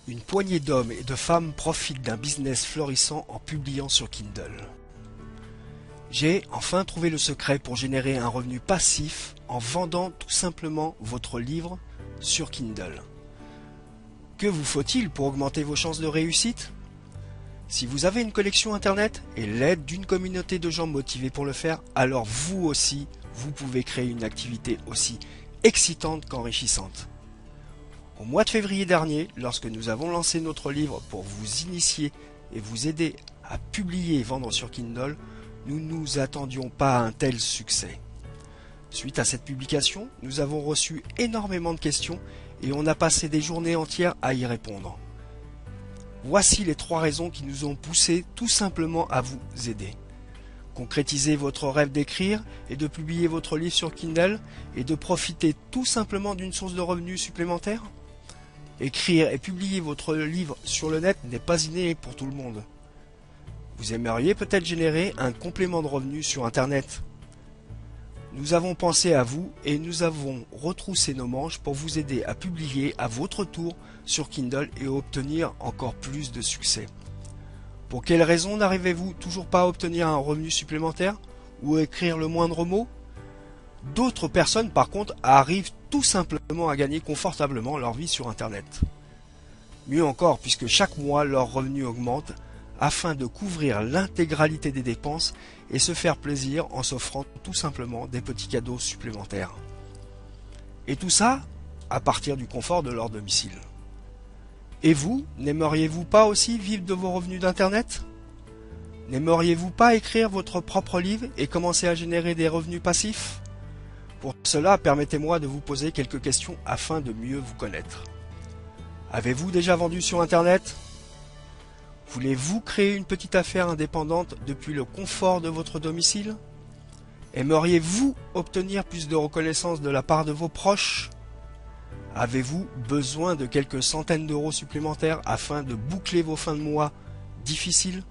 Une poignée d'hommes et de femmes profitent d'un business florissant en publiant sur Kindle. J'ai enfin trouvé le secret pour générer un revenu passif en vendant tout simplement votre livre sur Kindle. Que vous faut-il pour augmenter vos chances de réussite? Si vous avez une collection internet et l'aide d'une communauté de gens motivés pour le faire, alors vous aussi, vous pouvez créer une activité aussi excitante qu'enrichissante. Au mois de février dernier, lorsque nous avons lancé notre livre pour vous initier et vous aider à publier et vendre sur Kindle, nous ne nous attendions pas à un tel succès. Suite à cette publication, nous avons reçu énormément de questions et on a passé des journées entières à y répondre. Voici les 3 raisons qui nous ont poussé tout simplement à vous aider. Concrétiser votre rêve d'écrire et de publier votre livre sur Kindle et de profiter tout simplement d'une source de revenus supplémentaire. Écrire et publier votre livre sur le net n'est pas inné pour tout le monde. Vous aimeriez peut-être générer un complément de revenus sur Internet. Nous avons pensé à vous et nous avons retroussé nos manches pour vous aider à publier à votre tour sur Kindle et obtenir encore plus de succès. Pour quelles raisons n'arrivez-vous toujours pas à obtenir un revenu supplémentaire ou à écrire le moindre mot? D'autres personnes par contre arrivent tout simplement à gagner confortablement leur vie sur Internet. Mieux encore, puisque chaque mois leur revenu augmente afin de couvrir l'intégralité des dépenses et se faire plaisir en s'offrant tout simplement des petits cadeaux supplémentaires. Et tout ça à partir du confort de leur domicile. Et vous, n'aimeriez-vous pas aussi vivre de vos revenus d'Internet? N'aimeriez-vous pas écrire votre propre livre et commencer à générer des revenus passifs? Pour cela, permettez-moi de vous poser quelques questions afin de mieux vous connaître. Avez-vous déjà vendu sur Internet? Voulez-vous créer une petite affaire indépendante depuis le confort de votre domicile? Aimeriez-vous obtenir plus de reconnaissance de la part de vos proches? Avez-vous besoin de quelques centaines d'euros supplémentaires afin de boucler vos fins de mois difficiles?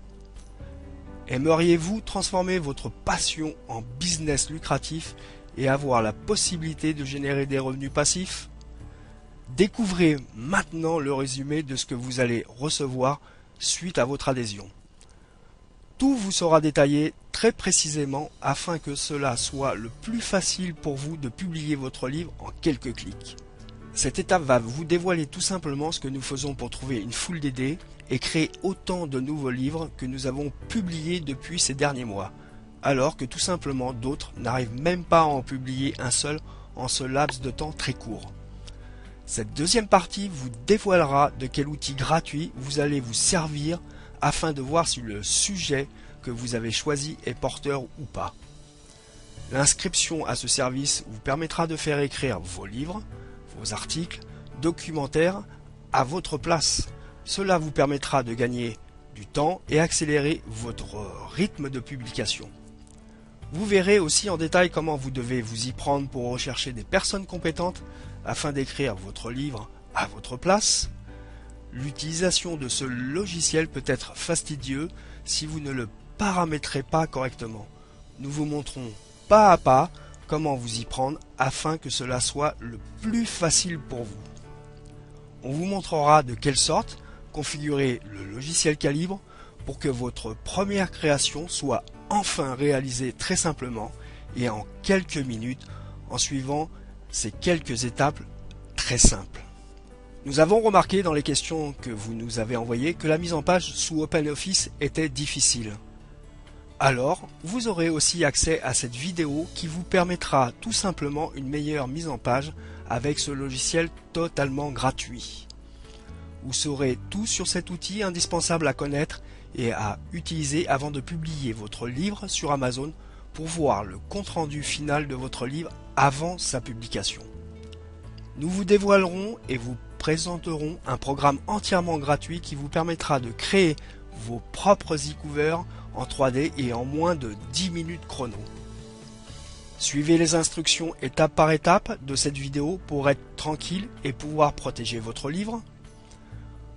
Aimeriez-vous transformer votre passion en business lucratif et avoir la possibilité de générer des revenus passifs? Découvrez maintenant le résumé de ce que vous allez recevoir suite à votre adhésion. Tout vous sera détaillé très précisément afin que cela soit le plus facile pour vous de publier votre livre en quelques clics. Cette étape va vous dévoiler tout simplement ce que nous faisons pour trouver une foule d'idées et créer autant de nouveaux livres que nous avons publiés depuis ces derniers mois, alors que tout simplement d'autres n'arrivent même pas à en publier un seul en ce laps de temps très court. Cette deuxième partie vous dévoilera de quel outil gratuit vous allez vous servir afin de voir si le sujet que vous avez choisi est porteur ou pas. L'inscription à ce service vous permettra de faire écrire vos livres, vos articles, documentaires à votre place. Cela vous permettra de gagner du temps et accélérer votre rythme de publication. Vous verrez aussi en détail comment vous devez vous y prendre pour rechercher des personnes compétentes afin d'écrire votre livre à votre place. L'utilisation de ce logiciel peut être fastidieux si vous ne le paramétrez pas correctement. Nous vous montrons pas à pas comment vous y prendre afin que cela soit le plus facile pour vous. On vous montrera de quelle sorte configurer le logiciel Calibre pour que votre première création soit enfin réalisée très simplement et en quelques minutes en suivant ces quelques étapes très simples. Nous avons remarqué dans les questions que vous nous avez envoyées que la mise en page sous OpenOffice était difficile. Alors, vous aurez aussi accès à cette vidéo qui vous permettra tout simplement une meilleure mise en page avec ce logiciel totalement gratuit. Vous saurez tout sur cet outil indispensable à connaître et à utiliser avant de publier votre livre sur Amazon pour voir le compte-rendu final de votre livre avant sa publication. Nous vous dévoilerons et vous présenterons un programme entièrement gratuit qui vous permettra de créer vos propres e-covers en 3D et en moins de 10 minutes chrono. Suivez les instructions étape par étape de cette vidéo pour être tranquille et pouvoir protéger votre livre.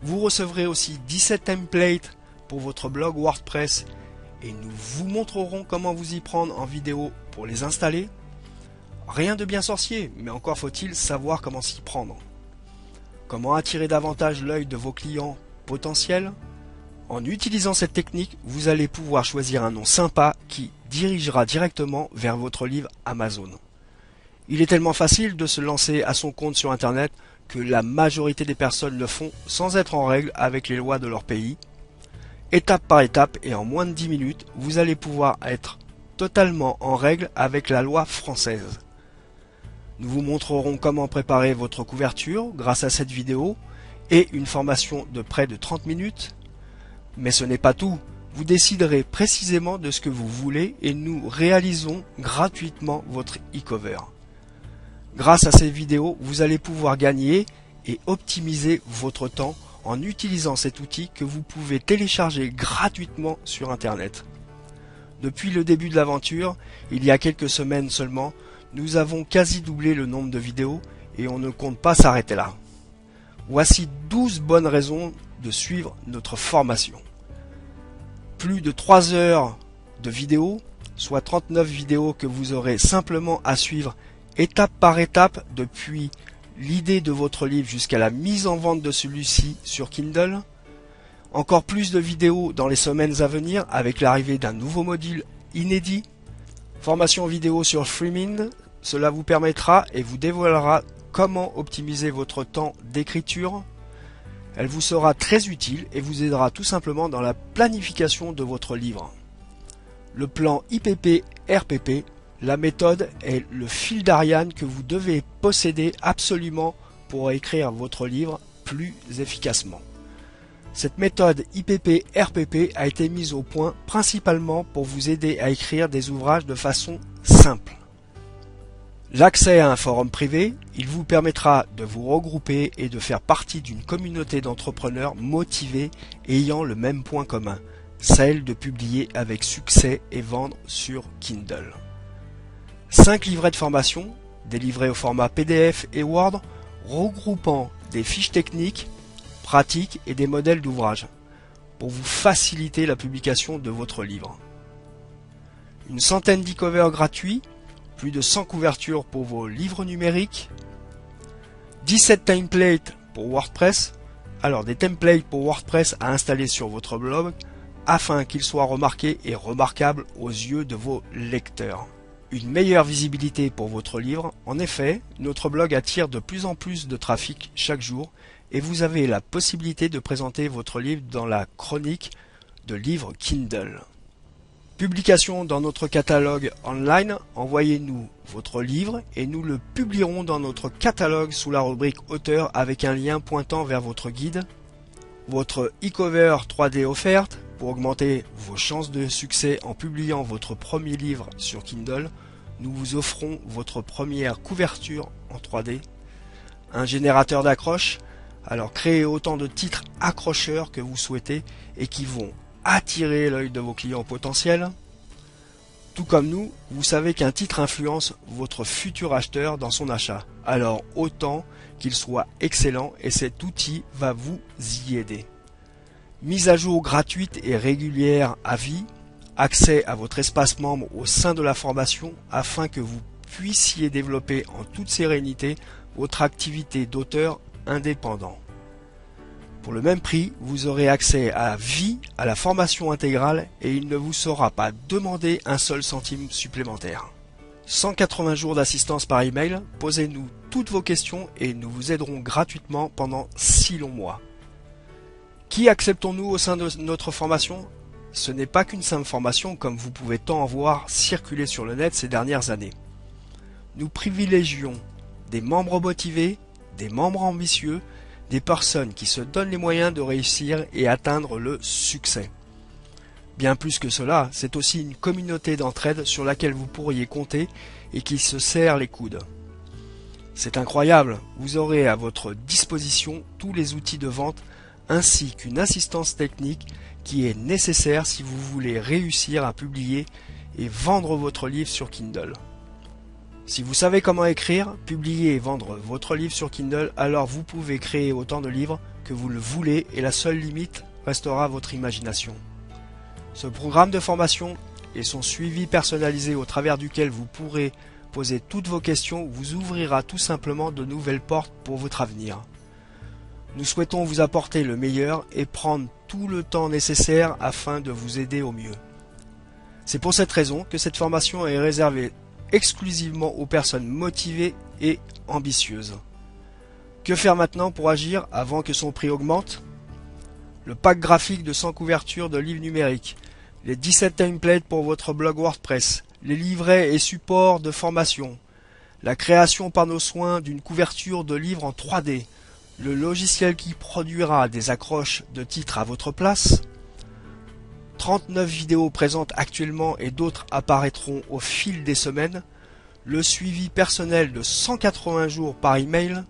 Vous recevrez aussi 17 templates pour votre blog WordPress et nous vous montrerons comment vous y prendre en vidéo pour les installer. Rien de bien sorcier, mais encore faut-il savoir comment s'y prendre. Comment attirer davantage l'œil de vos clients potentiels? En utilisant cette technique, vous allez pouvoir choisir un nom sympa qui dirigera directement vers votre livre Amazon. Il est tellement facile de se lancer à son compte sur Internet que la majorité des personnes le font sans être en règle avec les lois de leur pays. Étape par étape et en moins de 10 minutes, vous allez pouvoir être totalement en règle avec la loi française. Nous vous montrerons comment préparer votre couverture grâce à cette vidéo et une formation de près de 30 minutes. Mais ce n'est pas tout, vous déciderez précisément de ce que vous voulez et nous réalisons gratuitement votre e-cover. Grâce à ces vidéos, vous allez pouvoir gagner et optimiser votre temps en utilisant cet outil que vous pouvez télécharger gratuitement sur Internet. Depuis le début de l'aventure, il y a quelques semaines seulement, nous avons quasi doublé le nombre de vidéos et on ne compte pas s'arrêter là. Voici 12 bonnes raisons de suivre notre formation. Plus de 3 heures de vidéos, soit 39 vidéos que vous aurez simplement à suivre étape par étape depuis l'idée de votre livre jusqu'à la mise en vente de celui-ci sur Kindle. Encore plus de vidéos dans les semaines à venir avec l'arrivée d'un nouveau module inédit. Formation vidéo sur Freemind, cela vous permettra et vous dévoilera comment optimiser votre temps d'écriture. Elle vous sera très utile et vous aidera tout simplement dans la planification de votre livre. Le plan IPP-RPP, la méthode est le fil d'Ariane que vous devez posséder absolument pour écrire votre livre plus efficacement. Cette méthode IPP-RPP a été mise au point principalement pour vous aider à écrire des ouvrages de façon simple. L'accès à un forum privé, il vous permettra de vous regrouper et de faire partie d'une communauté d'entrepreneurs motivés ayant le même point commun, celle de publier avec succès et vendre sur Kindle. 5 livrets de formation, délivrés au format PDF et Word, regroupant des fiches techniques, pratiques et des modèles d'ouvrage, pour vous faciliter la publication de votre livre. Une centaine d'e-covers gratuits, plus de 100 couvertures pour vos livres numériques, 17 templates pour WordPress, alors des templates pour WordPress à installer sur votre blog afin qu'ils soient remarqués et remarquables aux yeux de vos lecteurs. Une meilleure visibilité pour votre livre, en effet, notre blog attire de plus en plus de trafic chaque jour et vous avez la possibilité de présenter votre livre dans la chronique de livres Kindle. Publication dans notre catalogue online, envoyez-nous votre livre et nous le publierons dans notre catalogue sous la rubrique auteur avec un lien pointant vers votre guide. Votre e-cover 3D offerte pour augmenter vos chances de succès en publiant votre premier livre sur Kindle. Nous vous offrons votre première couverture en 3D. Un générateur d'accroche, alors créez autant de titres accrocheurs que vous souhaitez et qui vont attirer l'œil de vos clients potentiels. Tout comme nous, vous savez qu'un titre influence votre futur acheteur dans son achat. Alors autant qu'il soit excellent et cet outil va vous y aider. Mise à jour gratuite et régulière à vie, accès à votre espace membre au sein de la formation afin que vous puissiez développer en toute sérénité votre activité d'auteur indépendant. Pour le même prix, vous aurez accès à vie à la formation intégrale et il ne vous sera pas demandé un seul centime supplémentaire. 180 jours d'assistance par email, posez-nous toutes vos questions et nous vous aiderons gratuitement pendant 6 longs mois. Qui acceptons-nous au sein de notre formation? Ce n'est pas qu'une simple formation comme vous pouvez tant en voir circuler sur le net ces dernières années. Nous privilégions des membres motivés, des membres ambitieux, des personnes qui se donnent les moyens de réussir et atteindre le succès. Bien plus que cela, c'est aussi une communauté d'entraide sur laquelle vous pourriez compter et qui se serre les coudes. C'est incroyable, vous aurez à votre disposition tous les outils de vente ainsi qu'une assistance technique qui est nécessaire si vous voulez réussir à publier et vendre votre livre sur Kindle. Si vous savez comment écrire, publier et vendre votre livre sur Kindle, alors vous pouvez créer autant de livres que vous le voulez et la seule limite restera votre imagination. Ce programme de formation et son suivi personnalisé au travers duquel vous pourrez poser toutes vos questions vous ouvrira tout simplement de nouvelles portes pour votre avenir. Nous souhaitons vous apporter le meilleur et prendre tout le temps nécessaire afin de vous aider au mieux. C'est pour cette raison que cette formation est réservée exclusivement aux personnes motivées et ambitieuses. Que faire maintenant pour agir avant que son prix augmente? Le pack graphique de 100 couvertures de livres numériques, les 17 templates pour votre blog WordPress, les livrets et supports de formation, la création par nos soins d'une couverture de livre en 3D, le logiciel qui produira des accroches de titres à votre place, 39 vidéos présentes actuellement et d'autres apparaîtront au fil des semaines, le suivi personnel de 180 jours par email,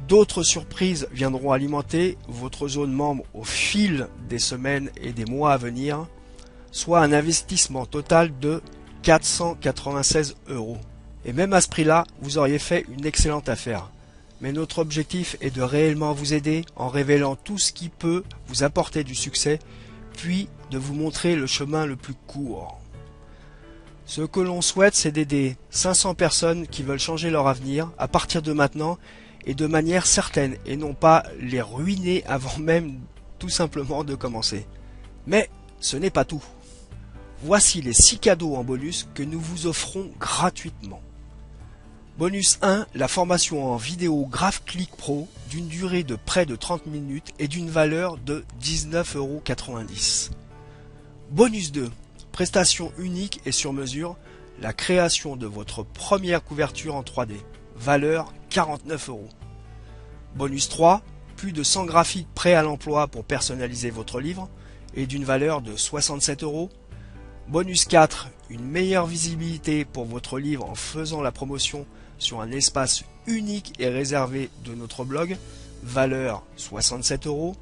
d'autres surprises viendront alimenter votre zone membre au fil des semaines et des mois à venir, soit un investissement total de 496 €. Et même à ce prix-là, vous auriez fait une excellente affaire. Mais notre objectif est de réellement vous aider en révélant tout ce qui peut vous apporter du succès, puis de vous montrer le chemin le plus court. Ce que l'on souhaite, c'est d'aider 500 personnes qui veulent changer leur avenir à partir de maintenant et de manière certaine, et non pas les ruiner avant même tout simplement de commencer. Mais ce n'est pas tout. Voici les 6 cadeaux en bonus que nous vous offrons gratuitement. Bonus 1, la formation en vidéo GraphClick Pro d'une durée de près de 30 minutes et d'une valeur de 19,90 €. Bonus 2, prestation unique et sur mesure, la création de votre première couverture en 3D, valeur 49 €. Bonus 3, plus de 100 graphiques prêts à l'emploi pour personnaliser votre livre et d'une valeur de 67 €. Bonus 4, une meilleure visibilité pour votre livre en faisant la promotion sur un espace unique et réservé de notre blog, valeur 67 €.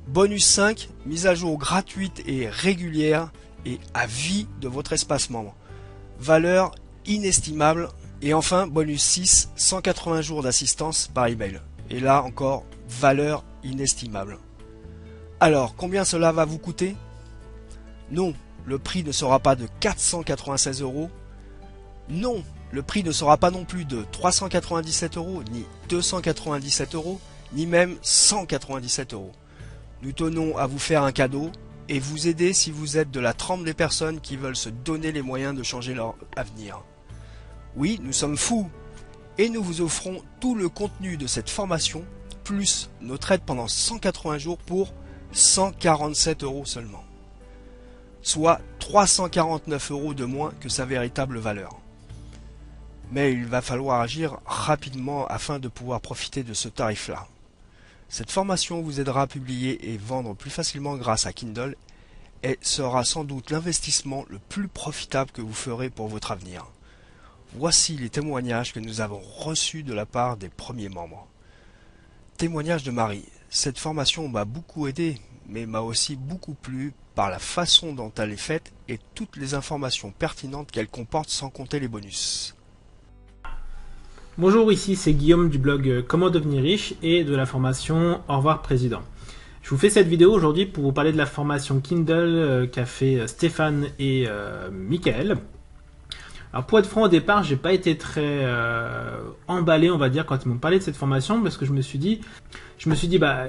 Bonus 5, mise à jour gratuite et régulière et à vie de votre espace membre, valeur inestimable. Et enfin, bonus 6, 180 jours d'assistance par email. Et là encore, valeur inestimable. Alors, combien cela va vous coûter? Non, le prix ne sera pas de 496 €. Non, le prix ne sera pas non plus de 397 €, ni 297 €, ni même 197 €. Nous tenons à vous faire un cadeau et vous aider si vous êtes de la trempe des personnes qui veulent se donner les moyens de changer leur avenir. Oui, nous sommes fous et nous vous offrons tout le contenu de cette formation, plus notre aide pendant 180 jours pour 147 € seulement. Soit 349 € de moins que sa véritable valeur. Mais il va falloir agir rapidement afin de pouvoir profiter de ce tarif-là. Cette formation vous aidera à publier et vendre plus facilement grâce à Kindle et sera sans doute l'investissement le plus profitable que vous ferez pour votre avenir. Voici les témoignages que nous avons reçus de la part des premiers membres. Témoignage de Marie. Cette formation m'a beaucoup aidé, mais m'a aussi beaucoup plu par la façon dont elle est faite et toutes les informations pertinentes qu'elle comporte sans compter les bonus. Bonjour, ici c'est Guillaume du blog Comment devenir riche et de la formation Au revoir Président. Je vous fais cette vidéo aujourd'hui pour vous parler de la formation Kindle qu'a fait Stéphane et Michael. Alors pour être franc, au départ, j'ai pas été très emballé, on va dire, quand ils m'ont parlé de cette formation, parce que je me suis dit, bah,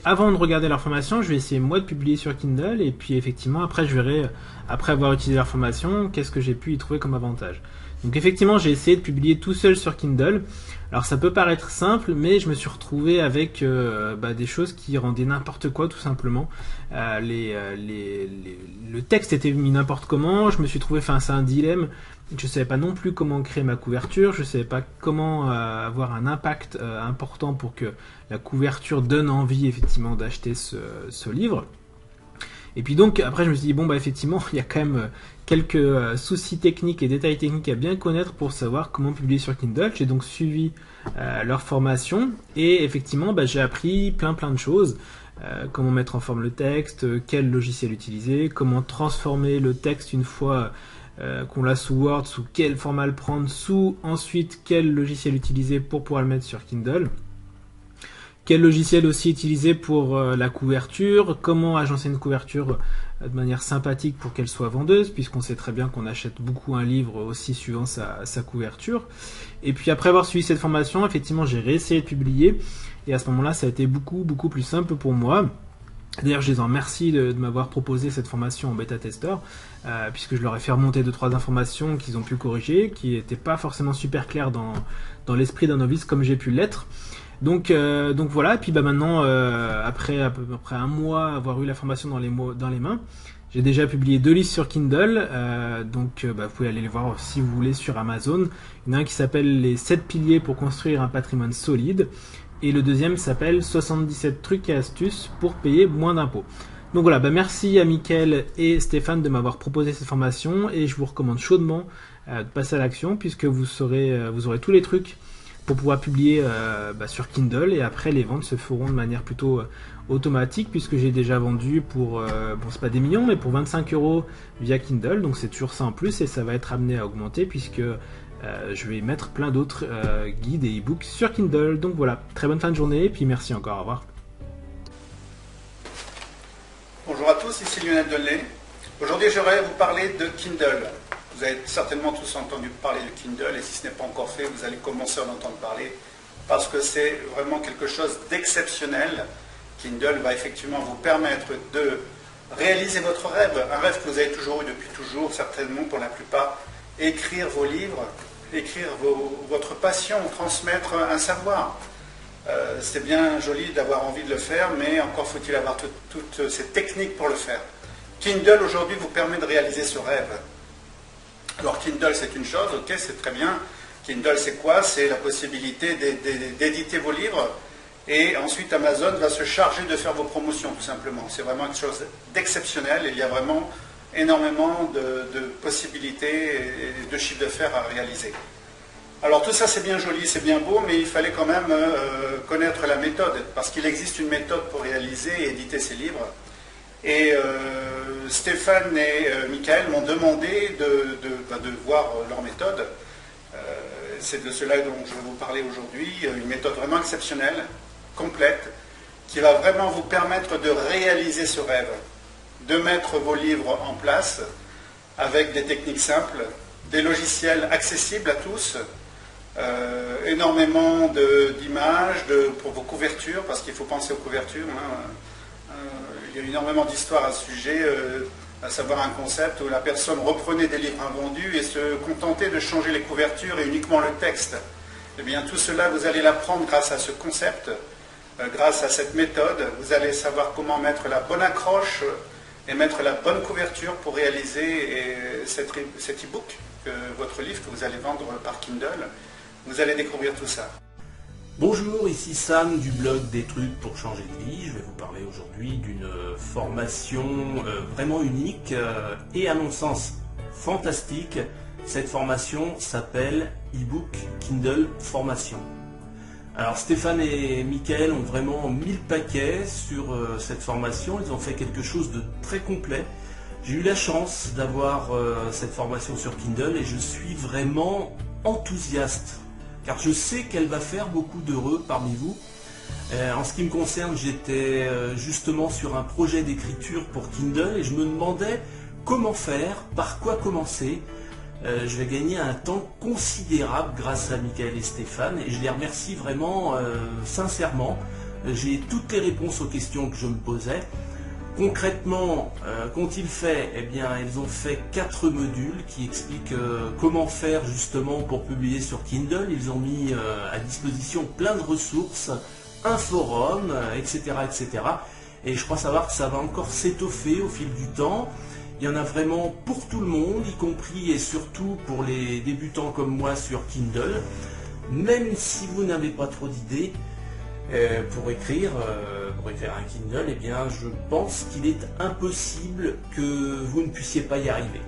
avant de regarder leur formation, je vais essayer moi de publier sur Kindle, et puis effectivement, après, je verrai, après avoir utilisé leur formation, qu'est-ce que j'ai pu y trouver comme avantage. Donc effectivement, j'ai essayé de publier tout seul sur Kindle. Alors ça peut paraître simple, mais je me suis retrouvé avec des choses qui rendaient n'importe quoi, tout simplement. Le texte était mis n'importe comment, je me suis trouvé face à un dilemme. Je ne savais pas non plus comment créer ma couverture, je ne savais pas comment avoir un impact important pour que la couverture donne envie effectivement d'acheter ce livre. Et puis donc après je me suis dit bon bah effectivement il y a quand même quelques soucis techniques et détails techniques à bien connaître pour savoir comment publier sur Kindle. J'ai donc suivi leur formation et effectivement j'ai appris plein de choses. Comment mettre en forme le texte, quel logiciel utiliser, comment transformer le texte une fois qu'on l'a sous Word, sous quel format le prendre, ensuite quel logiciel utiliser pour pouvoir le mettre sur Kindle. Quel logiciel aussi utiliser pour la couverture, comment agencer une couverture de manière sympathique pour qu'elle soit vendeuse, puisqu'on sait très bien qu'on achète beaucoup un livre aussi suivant sa couverture. Et puis après avoir suivi cette formation, effectivement j'ai réessayé de publier, Et à ce moment-là, ça a été beaucoup plus simple pour moi. D'ailleurs, je les en remercie de m'avoir proposé cette formation en bêta-testeur, puisque je leur ai fait remonter 2-3 informations qu'ils ont pu corriger, qui n'étaient pas forcément super claires dans l'esprit d'un novice comme j'ai pu l'être. Donc voilà, et puis maintenant, après à peu près un mois avoir eu la formation dans les mains, j'ai déjà publié 2 livres sur Kindle, vous pouvez aller les voir si vous voulez sur Amazon. Il y en a un qui s'appelle Les 7 piliers pour construire un patrimoine solide, et le deuxième s'appelle 77 trucs et astuces pour payer moins d'impôts. Donc voilà, merci à Mickaël et Stéphane de m'avoir proposé cette formation, et je vous recommande chaudement de passer à l'action, puisque vous aurez tous les trucs pour pouvoir publier sur Kindle, et après les ventes se feront de manière plutôt automatique, puisque j'ai déjà vendu pour, c'est pas des millions, mais pour 25 € via Kindle, donc c'est toujours ça en plus, et ça va être amené à augmenter, puisque je vais mettre plein d'autres guides et e-books sur Kindle. Donc voilà, très bonne fin de journée, et puis merci encore, au revoir. Bonjour à tous, ici Lionel Delay. Aujourd'hui, j'aimerais vous parler de Kindle. Vous avez certainement tous entendu parler de Kindle, et si ce n'est pas encore fait, vous allez commencer à en entendre parler, parce que c'est vraiment quelque chose d'exceptionnel. Kindle va effectivement vous permettre de réaliser votre rêve, un rêve que vous avez toujours eu depuis toujours, certainement pour la plupart, écrire vos livres, écrire votre passion, transmettre un savoir. C'est bien joli d'avoir envie de le faire, mais encore faut-il avoir toutes ces techniques pour le faire. Kindle aujourd'hui vous permet de réaliser ce rêve. Alors Kindle c'est une chose, ok, c'est très bien. Kindle c'est quoi? C'est la possibilité d'éditer vos livres, et ensuite Amazon va se charger de faire vos promotions tout simplement. C'est vraiment quelque chose d'exceptionnel, il y a vraiment énormément de possibilités et de chiffres d'affaires à réaliser. Alors tout ça c'est bien joli, c'est bien beau, mais il fallait quand même connaître la méthode, parce qu'il existe une méthode pour réaliser et éditer ces livres. Et Stéphane et Mickaël m'ont demandé de voir leur méthode. C'est de cela dont je vais vous parler aujourd'hui, une méthode vraiment exceptionnelle, complète, qui va vraiment vous permettre de réaliser ce rêve, de mettre vos livres en place avec des techniques simples, des logiciels accessibles à tous, énormément d'images pour vos couvertures, parce qu'il faut penser aux couvertures. Il y a énormément d'histoires à ce sujet, à savoir un concept où la personne reprenait des livres invendus et se contentait de changer les couvertures et uniquement le texte. Eh bien, tout cela, vous allez l'apprendre grâce à ce concept, grâce à cette méthode. Vous allez savoir comment mettre la bonne accroche et mettre la bonne couverture pour réaliser cet e-book, votre livre que vous allez vendre par Kindle. Vous allez découvrir tout ça. Bonjour, ici Sam du blog Des trucs pour changer de vie. Je vais vous parler aujourd'hui d'une formation vraiment unique et à mon sens fantastique. Cette formation s'appelle e-book Kindle Formation. Alors Stéphane et Mickaël ont vraiment mis le paquet sur cette formation. Ils ont fait quelque chose de très complet. J'ai eu la chance d'avoir cette formation sur Kindle et je suis vraiment enthousiaste, car je sais qu'elle va faire beaucoup d'heureux parmi vous. En ce qui me concerne, j'étais justement sur un projet d'écriture pour Kindle et je me demandais comment faire, par quoi commencer. Je vais gagner un temps considérable grâce à Mickaël et Stéphane et je les remercie vraiment sincèrement. J'ai toutes les réponses aux questions que je me posais. Concrètement, qu'ont-ils fait? Eh bien, ils ont fait 4 modules qui expliquent comment faire justement pour publier sur Kindle. Ils ont mis à disposition plein de ressources, un forum, etc., etc. Et je crois savoir que ça va encore s'étoffer au fil du temps. Il y en a vraiment pour tout le monde, y compris et surtout pour les débutants comme moi sur Kindle. Même si vous n'avez pas trop d'idées pour écrire un Kindle, eh bien, je pense qu'il est impossible que vous ne puissiez pas y arriver.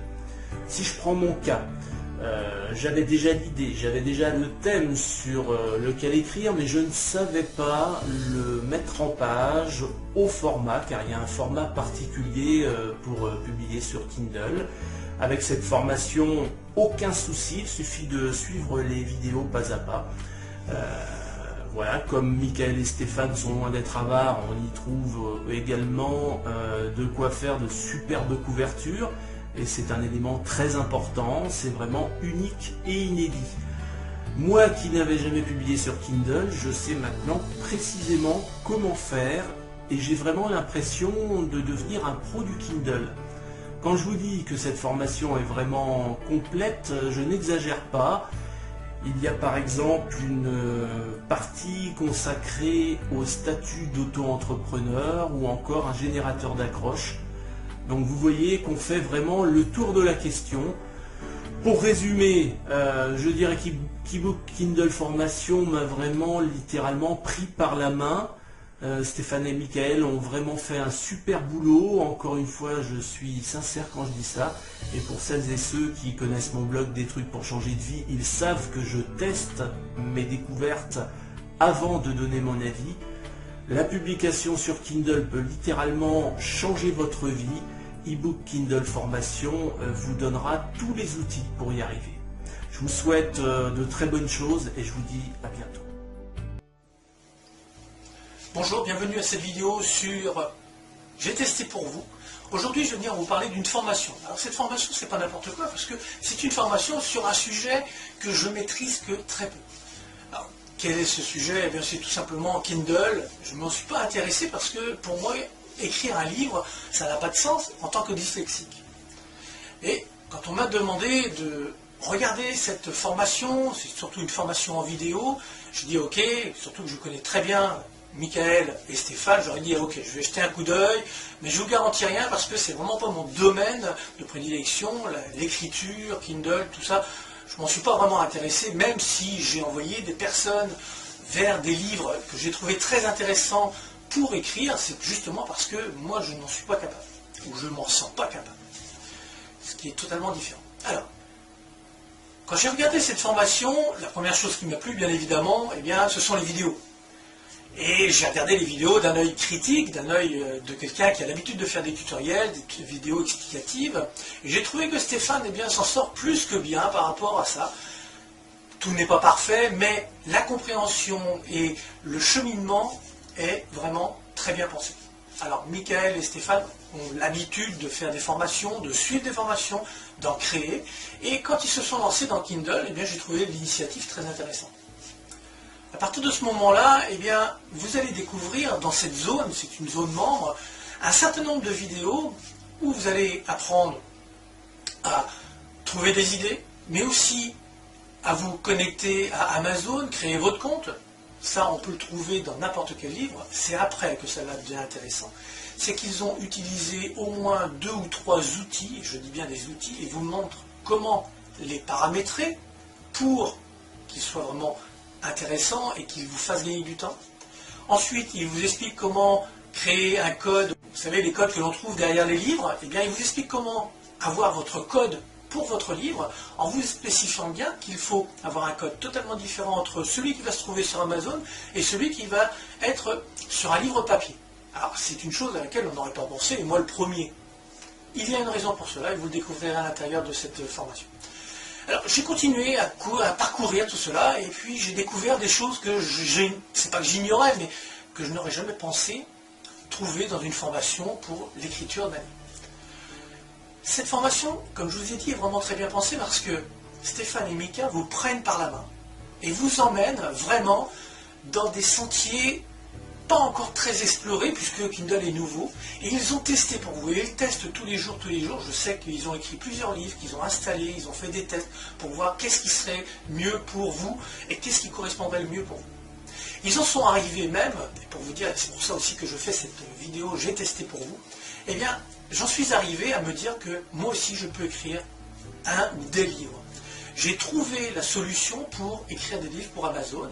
Si je prends mon cas, j'avais déjà l'idée, j'avais déjà le thème sur lequel écrire, mais je ne savais pas le mettre en page au format, car il y a un format particulier pour publier sur Kindle. Avec cette formation, aucun souci, il suffit de suivre les vidéos pas à pas. Voilà, comme Mickaël et Stéphane sont loin d'être avares, on y trouve également de quoi faire de superbes couvertures. Et c'est un élément très important, c'est vraiment unique et inédit. Moi qui n'avais jamais publié sur Kindle, je sais maintenant précisément comment faire et j'ai vraiment l'impression de devenir un pro du Kindle. Quand je vous dis que cette formation est vraiment complète, je n'exagère pas. Il y a par exemple une partie consacrée au statut d'auto-entrepreneur ou encore un générateur d'accroches. Donc vous voyez qu'on fait vraiment le tour de la question. Pour résumer, je dirais qu'eBook Kindle Formation m'a vraiment littéralement pris par la main. Stéphane et Michael ont vraiment fait un super boulot. Encore une fois, je suis sincère quand je dis ça. Et pour celles et ceux qui connaissent mon blog Des trucs pour changer de vie, ils savent que je teste mes découvertes avant de donner mon avis. La publication sur Kindle peut littéralement changer votre vie. eBook Kindle Formation vous donnera tous les outils pour y arriver. Je vous souhaite de très bonnes choses et je vous dis à bientôt. Bonjour, bienvenue à cette vidéo sur J'ai testé pour vous. Aujourd'hui, je vais venir vous parler d'une formation. Alors cette formation, c'est pas n'importe quoi, parce que c'est une formation sur un sujet que je maîtrise que très peu. Alors, quel est ce sujet? Eh bien, c'est tout simplement Kindle. Je ne m'en suis pas intéressé parce que pour moi, écrire un livre, ça n'a pas de sens en tant que dyslexique. Et quand on m'a demandé de regarder cette formation, c'est surtout une formation en vidéo, je dis ok, surtout que je connais très bien Michael et Stéphane, j'aurais dit ok, je vais jeter un coup d'œil, mais je ne vous garantis rien parce que c'est vraiment pas mon domaine de prédilection, l'écriture, Kindle, tout ça, je m'en suis pas vraiment intéressé, même si j'ai envoyé des personnes vers des livres que j'ai trouvé très intéressants pour écrire, c'est justement parce que moi je n'en suis pas capable, ou je ne m'en sens pas capable, ce qui est totalement différent. Alors, quand j'ai regardé cette formation, la première chose qui m'a plu, bien évidemment, eh bien, ce sont les vidéos. Et j'ai regardé les vidéos d'un œil critique, d'un œil de quelqu'un qui a l'habitude de faire des tutoriels, des vidéos explicatives. Et j'ai trouvé que Stéphane eh bien, s'en sort plus que bien par rapport à ça. Tout n'est pas parfait, mais la compréhension et le cheminement est vraiment très bien pensé. Alors, Michael et Stéphane ont l'habitude de faire des formations, de suivre des formations, d'en créer. Et quand ils se sont lancés dans Kindle, eh bien, j'ai trouvé l'initiative très intéressante. À partir de ce moment-là, eh bien, vous allez découvrir dans cette zone, c'est une zone membre, un certain nombre de vidéos où vous allez apprendre à trouver des idées, mais aussi à vous connecter à Amazon, créer votre compte. Ça, on peut le trouver dans n'importe quel livre. C'est après que ça devient intéressant. C'est qu'ils ont utilisé au moins 2 ou 3 outils, je dis bien des outils, et vous montrent comment les paramétrer pour qu'ils soient vraiment intéressants et qu'ils vous fassent gagner du temps. Ensuite, ils vous expliquent comment créer un code. Vous savez, les codes que l'on trouve derrière les livres, eh bien, ils vous expliquent comment avoir votre code pour votre livre, en vous spécifiant bien qu'il faut avoir un code totalement différent entre celui qui va se trouver sur Amazon et celui qui va être sur un livre papier. Alors, c'est une chose à laquelle on n'aurait pas pensé, et moi le premier. Il y a une raison pour cela, et vous le découvrirez à l'intérieur de cette formation. Alors, j'ai continué à parcourir tout cela, et puis j'ai découvert des choses que c'est pas que j'ignorais, mais que je n'aurais jamais pensé trouver dans une formation pour l'écriture d'un livre. Cette formation, comme je vous ai dit, est vraiment très bien pensée parce que Stéphane et Mika vous prennent par la main et vous emmènent vraiment dans des sentiers pas encore très explorés puisque Kindle est nouveau, et ils ont testé pour vous, et ils testent tous les jours, je sais qu'ils ont écrit plusieurs livres, qu'ils ont installés, ils ont fait des tests pour voir qu'est-ce qui serait mieux pour vous, et qu'est-ce qui correspondrait le mieux pour vous. Ils en sont arrivés même, et pour vous dire, c'est pour ça aussi que je fais cette vidéo, j'ai testé pour vous, eh bien, j'en suis arrivé à me dire que moi aussi je peux écrire un ou des livres. J'ai trouvé la solution pour écrire des livres pour Amazon,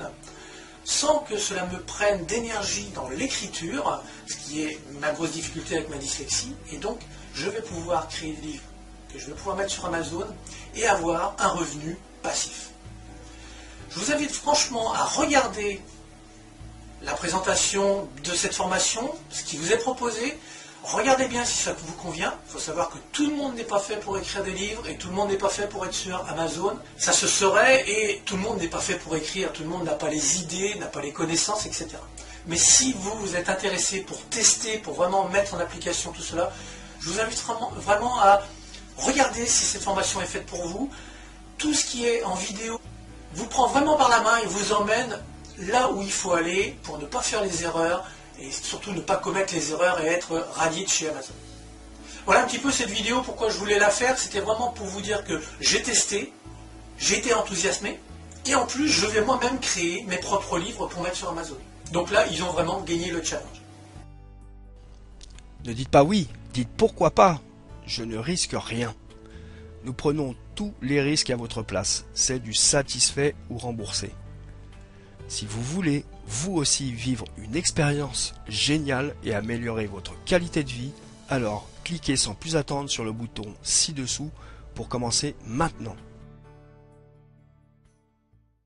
sans que cela me prenne d'énergie dans l'écriture, ce qui est ma grosse difficulté avec ma dyslexie, et donc je vais pouvoir créer des livres que je vais pouvoir mettre sur Amazon et avoir un revenu passif. Je vous invite franchement à regarder la présentation de cette formation, ce qui vous est proposé. Regardez bien si ça vous convient. Il faut savoir que tout le monde n'est pas fait pour écrire des livres et tout le monde n'est pas fait pour être sur Amazon. Ça se saurait, et tout le monde n'est pas fait pour écrire, tout le monde n'a pas les idées, n'a pas les connaissances, etc. Mais si vous êtes intéressé pour tester, pour vraiment mettre en application tout cela, je vous invite vraiment à regarder si cette formation est faite pour vous. Tout ce qui est en vidéo vous prend vraiment par la main et vous emmène là où il faut aller pour ne pas faire les erreurs et surtout ne pas commettre les erreurs et être rallié de chez Amazon. Voilà un petit peu cette vidéo, pourquoi je voulais la faire, c'était vraiment pour vous dire que j'ai testé, j'ai été enthousiasmé, et en plus je vais moi-même créer mes propres livres pour mettre sur Amazon. Donc là, ils ont vraiment gagné le challenge. Ne dites pas oui, dites pourquoi pas. Je ne risque rien. Nous prenons tous les risques à votre place. C'est du satisfait ou remboursé. Si vous voulez, vous aussi, vivre une expérience géniale et améliorer votre qualité de vie, alors cliquez sans plus attendre sur le bouton ci-dessous pour commencer maintenant.